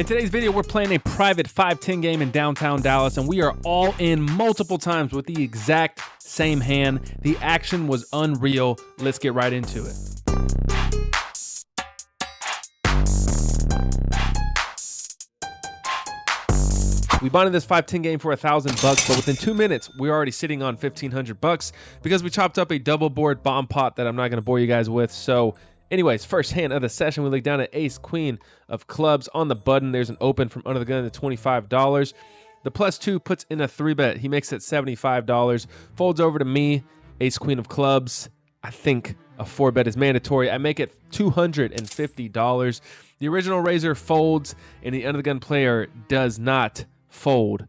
In today's video, we're playing a private 5-10 game in downtown Dallas, and we are all in multiple times with the exact same hand. The action was unreal. Let's get right into it. We bonded this 5-10 game for $1,000, but within 2 minutes, we're already sitting on $1,500 because we chopped up a double board bomb pot that I'm not going to bore you guys with. So anyways, first hand of the session, we look down at ace queen of clubs on the button. There's an open from under the gun to $25. The +2 puts in a 3-bet. He makes it $75. Folds over to me, ace queen of clubs. I think a 4-bet is mandatory. I make it $250. The original raiser folds, and the under the gun player does not fold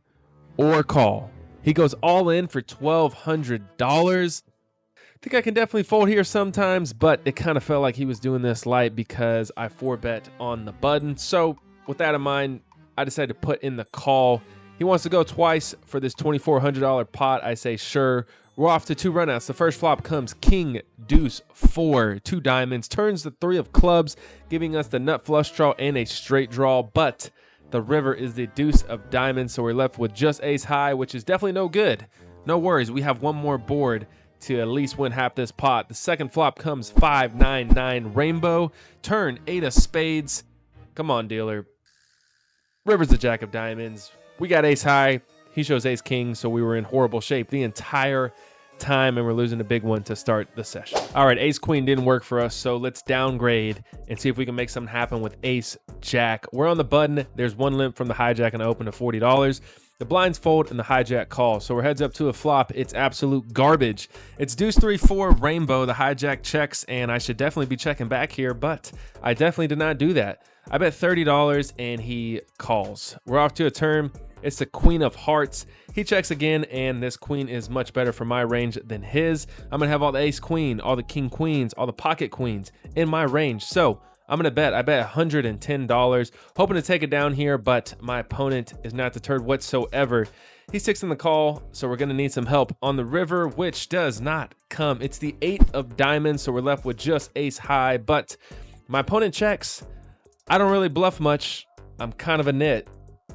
or call. He goes all in for $1,200. I think I can definitely fold here sometimes, but it kind of felt like he was doing this light because I 4-bet on the button. So with that in mind, I decided to put in the call. He wants to go twice for this $2,400 pot. I say sure. We're off to 2 runouts. The first flop comes king, deuce, 4, 2 diamonds, turns the 3 of clubs, giving us the nut flush draw and a straight draw, but the river is the deuce of diamonds, so we're left with just ace high, which is definitely no good. No worries, we have one more board to at least win half this pot. The second flop comes 5, 9, 9 rainbow, turn 8 of spades. Come on, dealer. River's the jack of diamonds. We got ace high. He shows ace king, so we were in horrible shape the entire time, and we're losing a big one to start the session. All right, ace queen didn't work for us, so let's downgrade and see if we can make something happen with ace jack. We're on the button. There's one limp from the hijack and I open to $40. The blinds fold and the hijack calls, so we're heads up to a flop. It's absolute garbage. It's deuce 3, 4 rainbow. The hijack checks, and I should definitely be checking back here, but I definitely did not do that. I bet $30 and he calls. We're off to a turn. It's the queen of hearts. He checks again, and this queen is much better for my range than his. I'm gonna have all the ace queen, all the king queens, all the pocket queens in my range. So I'm gonna bet. I bet $110, hoping to take it down here, but my opponent is not deterred whatsoever. He sticks in the call, so we're gonna need some help on the river, which does not come. It's the 8 of diamonds, so we're left with just ace high, but my opponent checks. I don't really bluff much. I'm kind of a nit.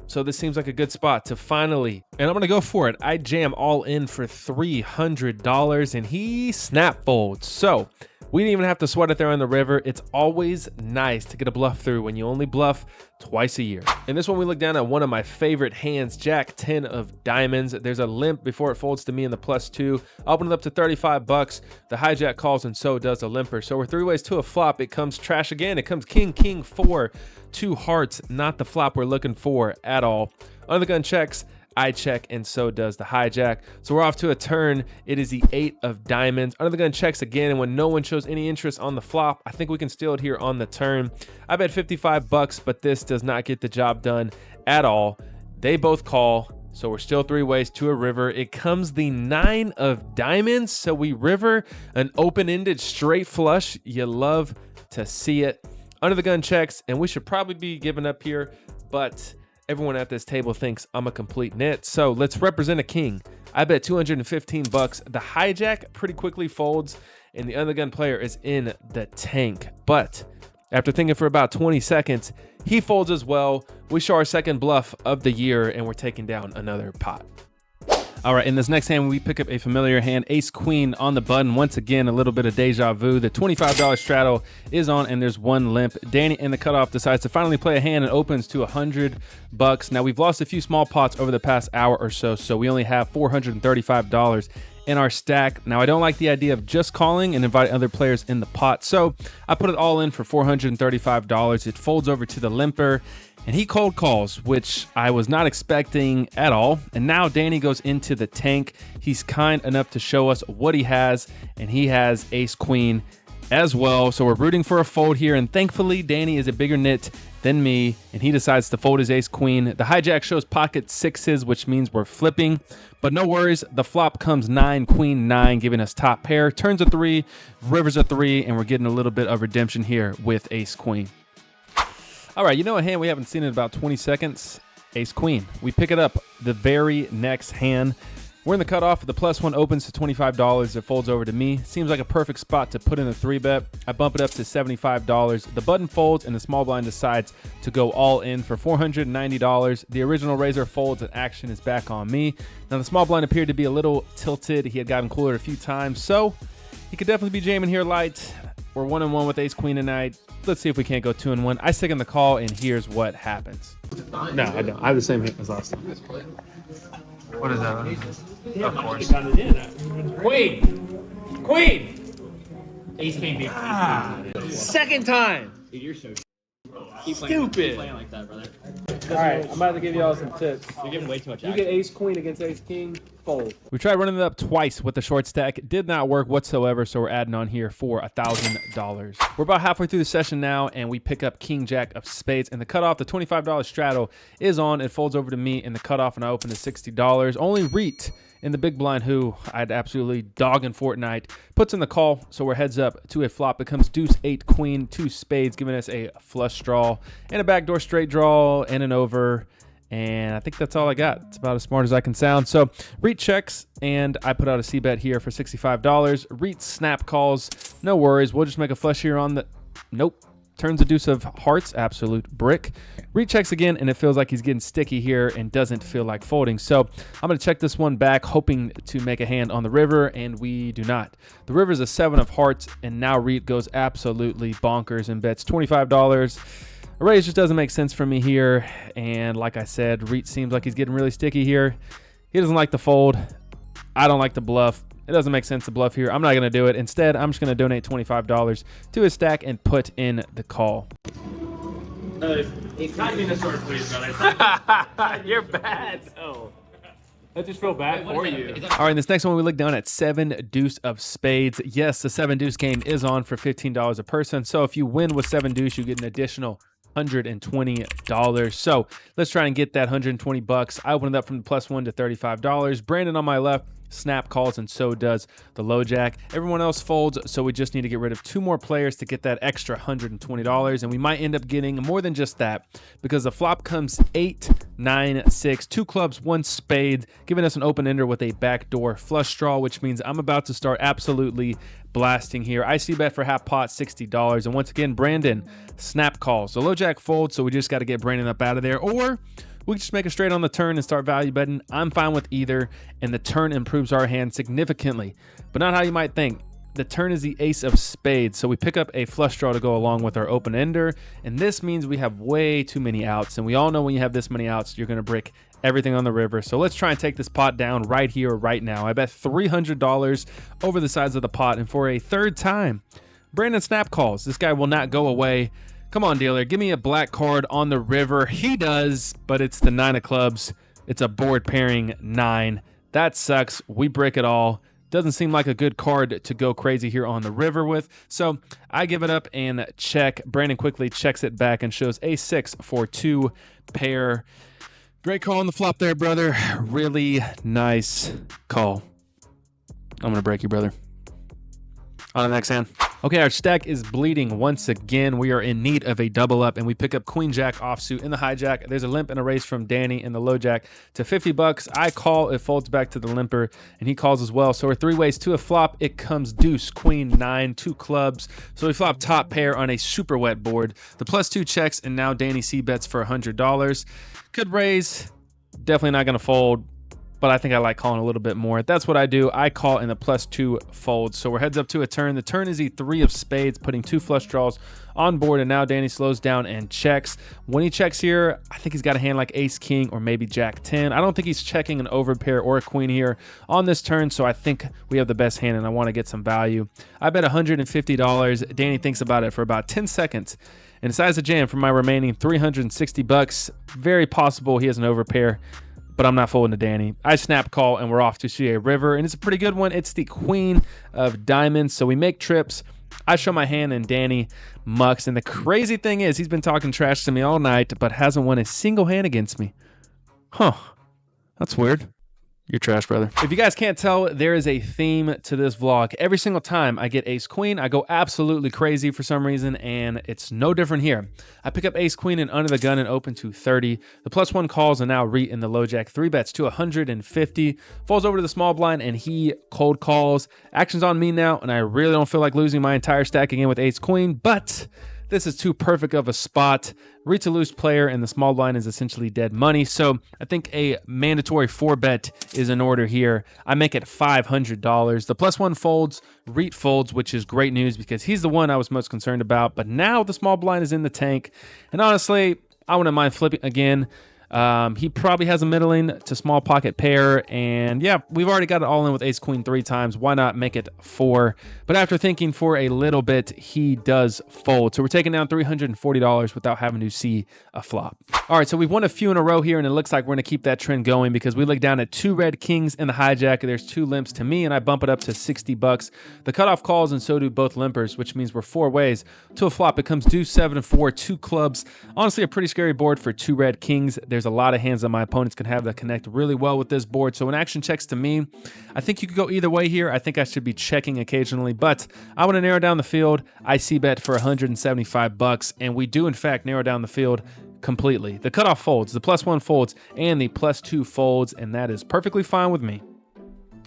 So this seems like a good spot to finally, and I'm gonna go for it. I jam all in for $300 and he snap folds. So we didn't even have to sweat it there on the river. It's always nice to get a bluff through when you only bluff twice a year. In this one, we look down at one of my favorite hands, jack 10 of diamonds. There's a limp before it folds to me in the +2. I open it up to $35. The hijack calls, and so does the limper. So we're 3 ways to a flop. It comes trash again. It comes king, king, 4, 2 hearts. Not the flop we're looking for at all. Under the gun checks. I check, and so does the hijack. So we're off to a turn. It is the 8 of diamonds. Under the gun checks again, and when no one shows any interest on the flop, I think we can steal it here on the turn. I bet $55, but this does not get the job done at all. They both call, so we're still 3 ways to a river. It comes the 9 of diamonds, so we river an open-ended straight flush. You love to see it. Under the gun checks, and we should probably be giving up here, but everyone at this table thinks I'm a complete nit, so let's represent a king. I bet $215. The hijack pretty quickly folds, and the undergun player is in the tank. But after thinking for about 20 seconds, he folds as well. We show our second bluff of the year, and we're taking down another pot. All right, in this next hand, we pick up a familiar hand, ace queen on the button. Once again, a little bit of deja vu. The $25 straddle is on, and there's one limp. Danny in the cutoff decides to finally play a hand and opens to $100. Now, we've lost a few small pots over the past hour or so, so we only have $435 in our stack. Now, I don't like the idea of just calling and inviting other players in the pot, so I put it all in for $435. It folds over to the limper, and he cold calls, which I was not expecting at all. And now Danny goes into the tank. He's kind enough to show us what he has, and he has ace queen as well. So we're rooting for a fold here, and thankfully Danny is a bigger nit than me, and he decides to fold his ace queen. The hijack shows pocket 6s, which means we're flipping, but no worries. The flop comes 9, queen 9, giving us top pair. Turns a 3, rivers a 3, and we're getting a little bit of redemption here with ace queen. All right, you know a hand we haven't seen in about 20 seconds? Ace queen. We pick it up the very next hand. We're in the cutoff. The +1 opens to $25. It folds over to me. Seems like a perfect spot to put in a 3-bet. I bump it up to $75. The button folds and the small blind decides to go all in for $490. The original raiser folds and action is back on me. Now the small blind appeared to be a little tilted. He had gotten cooler a few times, so he could definitely be jamming here light. We're 1-1 with ace queen tonight. Let's see if we can't go 2-1. I stick in the call, and here's what happens. No, I don't. I have the same hand as last time. What is that? Of course. Queen! Queen! Ace king beat. Second time! Dude, you're so Stupid. Keep playing like that, brother. Alright, I'm about to give y'all some tips. You're giving way too much You action. get ace queen against ace king, fold. We tried running it up twice with the short stack. It did not work whatsoever, so we're adding on here for $1,000. We're about halfway through the session now, and we pick up king jack of spades. And the cutoff, the $25 straddle, is on. It folds over to me in the cutoff, and I open to $60. Only Reet in the big blind, who I'd absolutely dog in Fortnite, puts in the call, so we're heads up to a flop. Becomes deuce, 8, queen, 2 spades, giving us a flush draw and a backdoor straight draw and an over. And I think that's all I got. It's about as smart as I can sound. So Reet checks, and I put out a C-bet here for $65. Reet snap calls. No worries. We'll just make a flush here on the... Nope. Turns a deuce of hearts. Absolute brick. Reet checks again, and it feels like he's getting sticky here and doesn't feel like folding. So I'm going to check this one back, hoping to make a hand on the river, and we do not. The river is a 7 of hearts, and now Reet goes absolutely bonkers and bets $25. A raise just doesn't make sense for me here, and like I said, Reet seems like he's getting really sticky here. He doesn't like the fold. I don't like the bluff. It doesn't make sense to bluff here. I'm not going to do it. Instead, I'm just going to donate $25 to his stack and put in the call. It's not me in the sword, please, brother. You're bad. Oh. I just feel bad for you. All right, in this next one, we look down at 7-deuce of spades. Yes, the 7-deuce game is on for $15 a person. So if you win with 7-deuce, you get an additional $120. So let's try and get that 120 bucks. I opened it up from the +1 to $35. Brandon on my left snap calls, and so does the low jack. Everyone else folds, so we just need to get rid of 2 more players to get that extra $120, and we might end up getting more than just that, because the flop comes 8, 9, 6, 2 clubs, 1 spade, giving us an open ender with a backdoor flush draw, which means I'm about to start absolutely blasting here. I see bet for half pot, $60, and once again, Brandon snap calls. The low jack folds, so we just got to get Brandon up out of there, or we can just make a straight on the turn and start value betting. I'm fine with either, and the turn improves our hand significantly, but not how you might think. The turn is the ace of spades, so we pick up a flush draw to go along with our open ender, and this means we have way too many outs, and we all know when you have this many outs, you're going to brick everything on the river. So let's try and take this pot down right here, right now. I bet $300 over the sides of the pot, and for a third time, Brandon snap calls. This guy will not go away. Come on, dealer, give me a black card on the river. He does, but it's the 9 of clubs. It's a board pairing 9. That sucks. We brick it all. Doesn't seem like a good card to go crazy here on the river with. So I give it up and check. Brandon quickly checks it back and shows a 6 for 2 pair. Great call on the flop there, brother. Really nice call. I'm going to break you, brother. On the next hand. Okay, our stack is bleeding once again. We are in need of a double up, and we pick up queen jack offsuit in the hijack. There's a limp and a raise from Danny in the low jack to 50 bucks. I call, it folds back to the limper, and he calls as well. So we're 3 ways to a flop. It comes deuce, queen, 9, 2 clubs. So we flop top pair on a super wet board. The +2 checks, and now Danny C bets for $100. Could raise, definitely not gonna fold, but I think I like calling a little bit more. That's what I do. I call in the +2 folds. So we're heads up to a turn. The turn is the 3 of spades, putting 2 flush draws on board, and now Danny slows down and checks. When he checks here, I think he's got a hand like ace king or maybe jack 10. I don't think he's checking an overpair or a queen here on this turn, so I think we have the best hand, and I want to get some value. I bet $150. Danny thinks about it for about 10 seconds and decides to jam for my remaining 360 bucks. Very possible he has an overpair, but I'm not folding to Danny. I snap call, and we're off to see a river, and it's a pretty good one. It's the queen of diamonds, so we make trips. I show my hand, and Danny mucks, and the crazy thing is he's been talking trash to me all night, but hasn't won a single hand against me. Huh. That's weird. You're trash, brother. If you guys can't tell, there is a theme to this vlog. Every single time I get ace queen, I go absolutely crazy for some reason, and it's no different here. I pick up ace queen and under the gun and open to 30. The +1 calls and now re in the low jack. 3 bets to 150. Falls over to the small blind and he cold calls. Action's on me now, and I really don't feel like losing my entire stack again with ace queen, but this is too perfect of a spot. Read to lose player and the small blind is essentially dead money. So I think a mandatory 4-bet is in order here. I make it $500. The +1 folds, Reet folds, which is great news because he's the one I was most concerned about. But now the small blind is in the tank. And honestly, I wouldn't mind flipping again. He probably has a middling to small pocket pair, and yeah, we've already got it all in with ace queen 3 times. Why not make it 4? But after thinking for a little bit, he does fold. So we're taking down $340 without having to see a flop. All right, so we've won a few in a row here, and it looks like we're gonna keep that trend going because we look down at 2 red kings in the hijack. There's 2 limps to me, and I bump it up to 60 bucks. The cutoff calls, and so do both limpers, which means we're 4 ways to a flop. It comes deuce, 7, and 4, 2 clubs. Honestly, a pretty scary board for 2 red kings. There's a lot of hands that my opponents can have that connect really well with this board. So when action checks to me, I think you could go either way here. I think I should be checking occasionally, but I want to narrow down the field. I see bet for 175 bucks, and we do in fact narrow down the field completely. The cutoff folds, the +1 folds, and the +2 folds, and that is perfectly fine with me.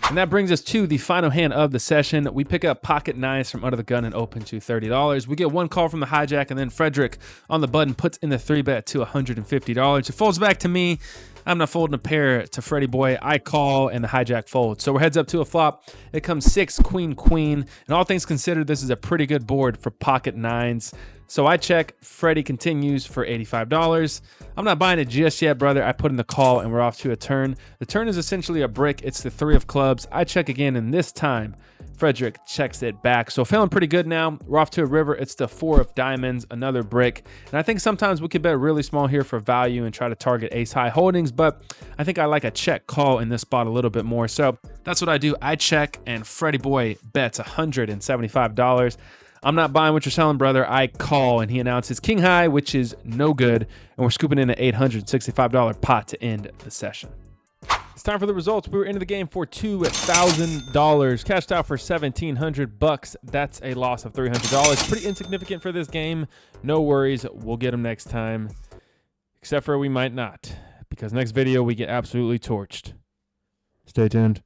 And that brings us to the final hand of the session. We pick up pocket 9s from under the gun and open to $30. We get 1 call from the hijack, and then Frederick on the button puts in the 3-bet to $150. It folds back to me. I'm not folding a pair to Freddy boy. I call and the hijack folds. So we're heads up to a flop. It comes 6, queen, queen. And all things considered, this is a pretty good board for pocket 9s. So I check. Freddy continues for $85. I'm not buying it just yet, brother. I put in the call and we're off to a turn. The turn is essentially a brick. It's the 3 of clubs. I check again, and this time Frederick checks it back. So feeling pretty good now. We're off to a river. It's the 4 of diamonds, another brick. And I think sometimes we could bet really small here for value and try to target ace high holdings, but I think I like a check call in this spot a little bit more. So that's what I do. I check, and Freddy boy bets $175. I'm not buying what you're selling, brother. I call, and he announces king high, which is no good. And we're scooping in an $865 pot to end the session. It's time for the results. We were into the game for $2,000, cashed out for 1,700 bucks. That's a loss of $300. Pretty insignificant for this game. No worries. We'll get them next time. Except for we might not, because next video we get absolutely torched. Stay tuned.